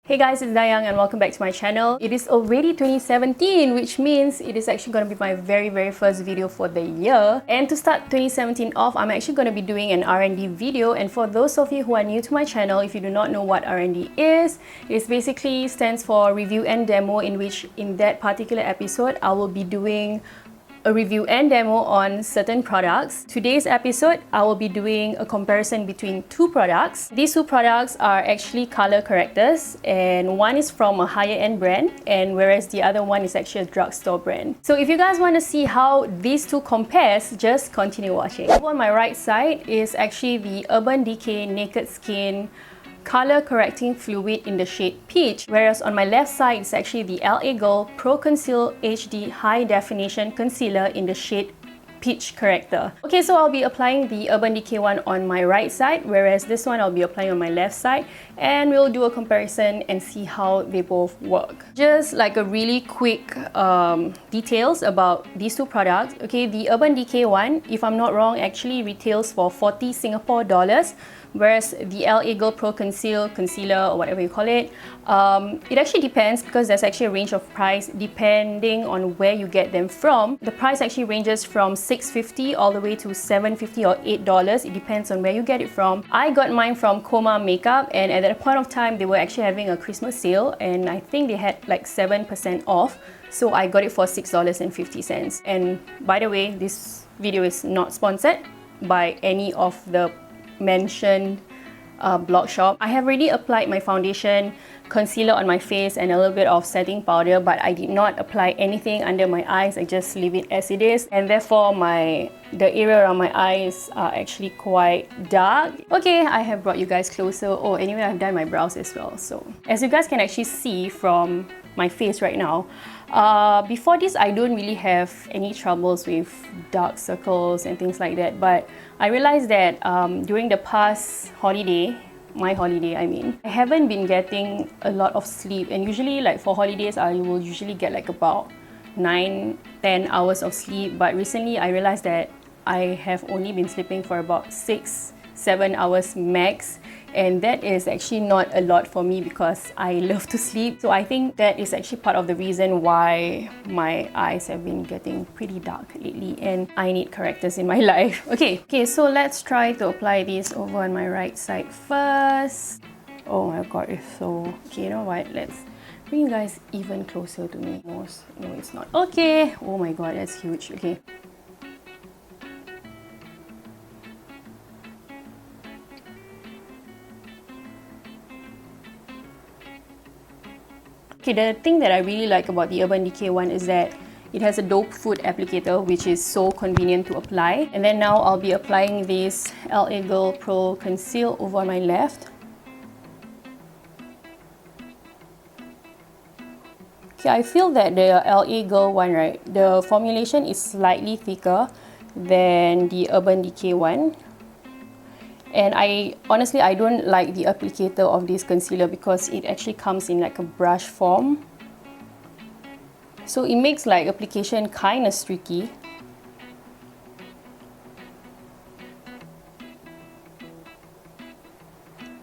Hey guys, it's Dayang and welcome back to my channel. It is already 2017, which means it is actually going to be my very first video for the year. And to start 2017 off, I'm actually going to be doing an R&D video. And for those of you who are new to my channel, if you do not know what R&D is, it basically stands for review and demo, in which in that particular episode, I will be doing a review and demo on certain products. Today's episode, I will be doing a comparison between two products. These two products are actually color correctors, and one is from a higher end brand, and whereas the other one is actually a drugstore brand. So if you guys want to see how these two compares, just continue watching. On my right side is actually the Urban Decay Naked Skin color correcting fluid in the shade peach, whereas on my left side is actually the LA Girl Pro Conceal HD High Definition Concealer in the shade peach corrector. Okay, so I'll be applying the Urban Decay one on my right side, whereas this one I'll be applying on my left side, and we'll do a comparison and see how they both work. Just like a really quick details about these two products. Okay, the Urban Decay one, if I'm not wrong, actually retails for 40 Singapore dollars, whereas the LA Girl Pro Concealer, or whatever you call it, it actually depends, because there's actually a range of price depending on where you get them from. The price actually ranges from $6.50 all the way to $7.50 or $8. It depends on where you get it from. I got mine from Coma Makeup, and at that point of time they were actually having a Christmas sale, and I think they had like 7% off, so I got it for $6.50. And by the way, this video is not sponsored by any of the mentioned blog shop. I have already applied my foundation, concealer on my face, and a little bit of setting powder, but I did not apply anything under my eyes. I just leave it as it is, and therefore the area around my eyes are actually quite dark. Okay, I have brought you guys closer. Oh, anyway, I've done my brows as well. So as you guys can actually see from my face right now, before this I don't really have any troubles with dark circles and things like that, but I realized that during the past holiday, my holiday I mean, I haven't been getting a lot of sleep, and usually like for holidays I will usually get like about 9-10 hours of sleep, but recently I realized that I have only been sleeping for about 6-7 hours max, and that is actually not a lot for me because I love to sleep. So I think that is actually part of the reason why my eyes have been getting pretty dark lately, and I need correctors in my life. Okay, so let's try to apply this over on my right side first. Oh my god, it's so... Okay, you know what? Let's bring you guys even closer to me. No, it's not. Okay, oh my god, that's huge. Okay. Okay, the thing that I really like about the Urban Decay one is that it has a dope foot applicator, which is so convenient to apply. And then now I'll be applying this LA Girl Pro Conceal over on my left. Okay, I feel that the LA Girl one, right, the formulation is slightly thicker than the Urban Decay one. And honestly, I don't like the applicator of this concealer because it actually comes in like a brush form. So it makes like application kind of streaky.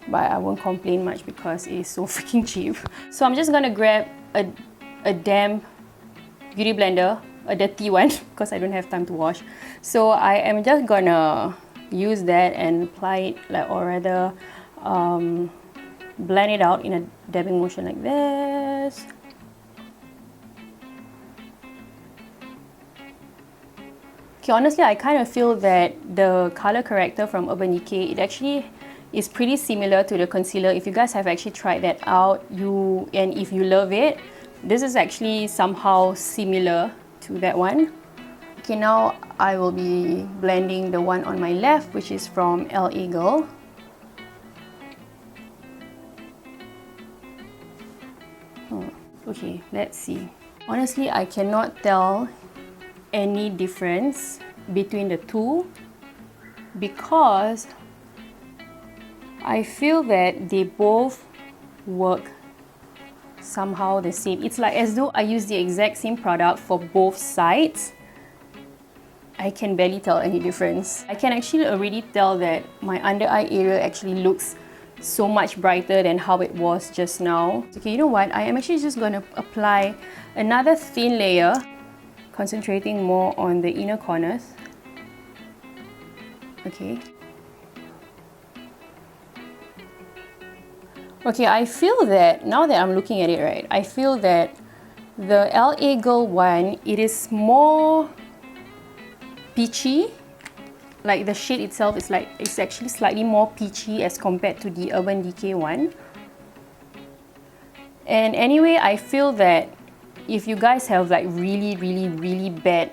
But I won't complain much because it is so freaking cheap. So I'm just gonna grab a damp beauty blender, a dirty one, because I don't have time to wash. So I am just gonna use that and apply it, like, or rather blend it out in a dabbing motion like this. Okay, honestly, I kind of feel that the color corrector from Urban Decay, it actually is pretty similar to the concealer. If you guys have actually tried that out, and if you love it, this is actually somehow similar to that one. Okay, now I will be blending the one on my left, which is from LA Girl. Okay, let's see. Honestly, I cannot tell any difference between the two because I feel that they both work somehow the same. It's like as though I use the exact same product for both sides. I can barely tell any difference. I can actually already tell that my under eye area actually looks so much brighter than how it was just now. Okay, you know what? I am actually just going to apply another thin layer, concentrating more on the inner corners. Okay. Okay, I feel that, now that I'm looking at it, right, I feel that the LA Girl one, it is more peachy. Like the shade itself is like, it's actually slightly more peachy as compared to the Urban Decay one. And anyway, I feel that if you guys have like really bad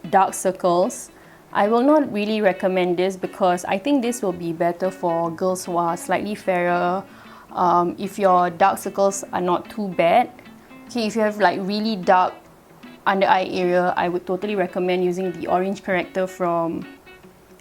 dark circles, I will not really recommend this, because I think this will be better for girls who are slightly fairer. If your dark circles are not too bad. Okay, if you have like really dark under eye area, I would totally recommend using the orange corrector from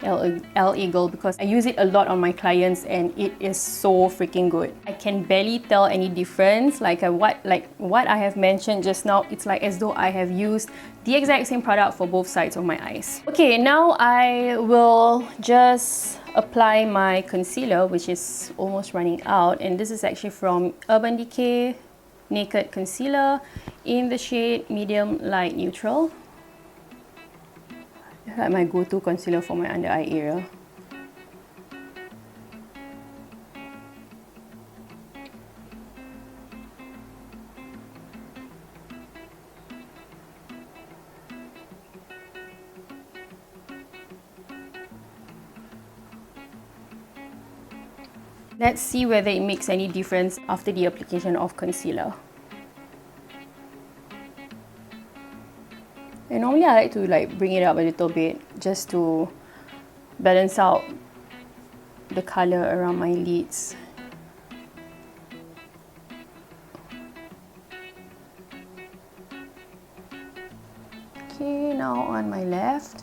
LA Girl, because I use it a lot on my clients and it is so freaking good. I can barely tell any difference. Like what I have mentioned just now, it's like as though I have used the exact same product for both sides of my eyes. Okay, now I will just apply my concealer, which is almost running out, and this is actually from Urban Decay Naked Concealer in the shade Medium Light Neutral. It's like my go-to concealer for my under eye area. Let's see whether it makes any difference after the application of concealer. And normally I like to like bring it up a little bit just to balance out the color around my lids. Okay, now on my left.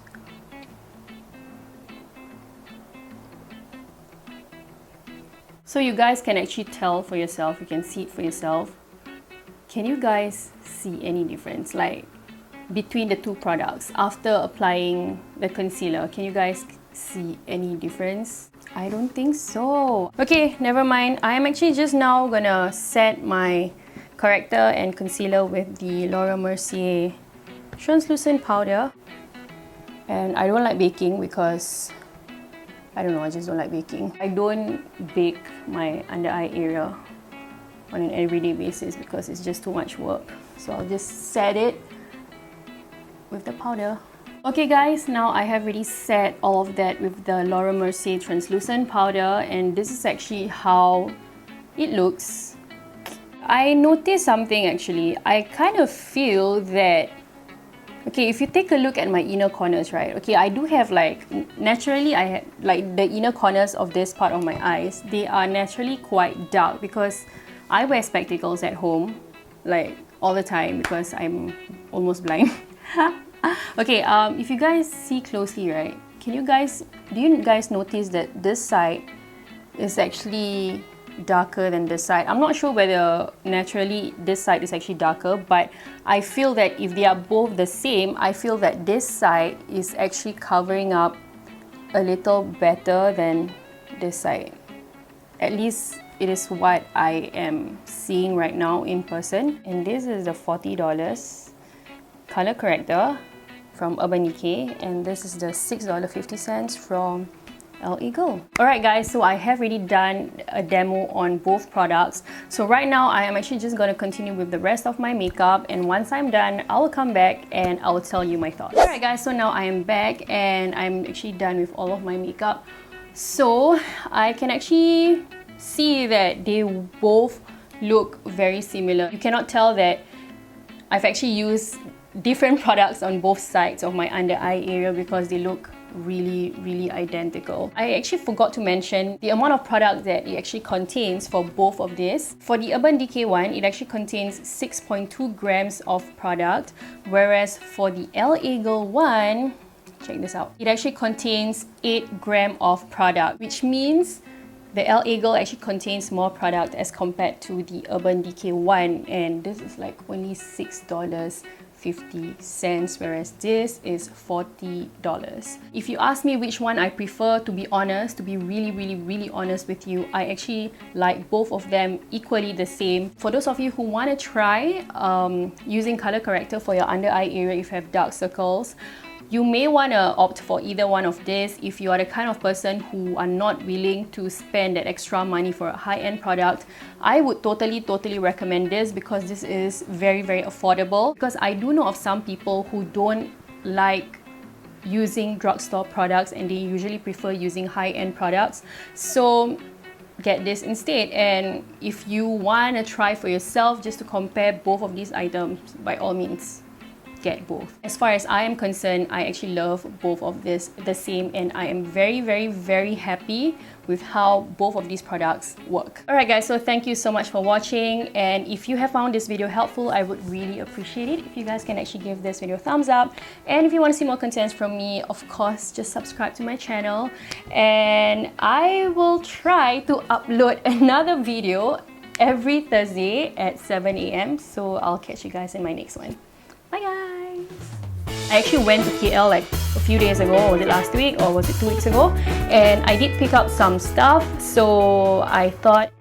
So you guys can actually tell for yourself, you can see it for yourself. Can you guys see any difference like between the two products after applying the concealer? Can you guys see any difference? I don't think so. Okay, never mind. I am actually just now gonna set my corrector and concealer with the Laura Mercier translucent powder. And I don't like baking because I don't know, I just don't like baking. I don't bake my under eye area on an everyday basis because it's just too much work. So I'll just set it with the powder. Okay guys, now I have already set all of that with the Laura Mercier translucent powder, and this is actually how it looks. I noticed something actually. I kind of feel that, okay, if you take a look at my inner corners, right? Okay, I do have like, naturally I have like the inner corners of this part of my eyes, they are naturally quite dark because I wear spectacles at home like all the time because I'm almost blind. Okay, if you guys see closely, right? Do you guys notice that this side is actually darker than this side? I'm not sure whether naturally this side is actually darker, but I feel that if they are both the same, I feel that this side is actually covering up a little better than this side. At least it is what I am seeing right now in person. And this is the $40 color corrector from Urban Decay, and this is the $6.50 from LA Girl. Alright guys, so I have already done a demo on both products. So right now I am actually just going to continue with the rest of my makeup, and once I'm done, I will come back and I will tell you my thoughts. Alright guys, so now I am back and I'm actually done with all of my makeup. So I can actually see that they both look very similar. You cannot tell that I've actually used different products on both sides of my under eye area because they look really identical. I actually forgot to mention the amount of product that it actually contains for both of this. For the Urban Decay one, it actually contains 6.2 grams of product, whereas for the LA Girl one, check this out, it actually contains 8 grams of product, which means the LA Girl actually contains more product as compared to the Urban Decay one, and this is like only $6.50. $0.50, whereas this is $40. If you ask me which one I prefer, to be honest, to be really honest with you, I actually like both of them equally the same. For those of you who want to try using color corrector for your under eye area if you have dark circles, you may want to opt for either one of this if you are the kind of person who are not willing to spend that extra money for a high-end product. I would totally recommend this because this is very affordable. Because I do know of some people who don't like using drugstore products and they usually prefer using high-end products. So get this instead. And if you want to try for yourself just to compare both of these items, by all means, get both. As far as I am concerned, I actually love both of this the same, and I am very happy with how both of these products work. Alright guys, so thank you so much for watching, and if you have found this video helpful, I would really appreciate it if you guys can actually give this video a thumbs up. And if you want to see more contents from me, of course, just subscribe to my channel, and I will try to upload another video every Thursday at 7 AM. So I'll catch you guys in my next one. Bye guys! I actually went to KL like a few days ago, or was it last week or was it 2 weeks ago? And I did pick up some stuff, so I thought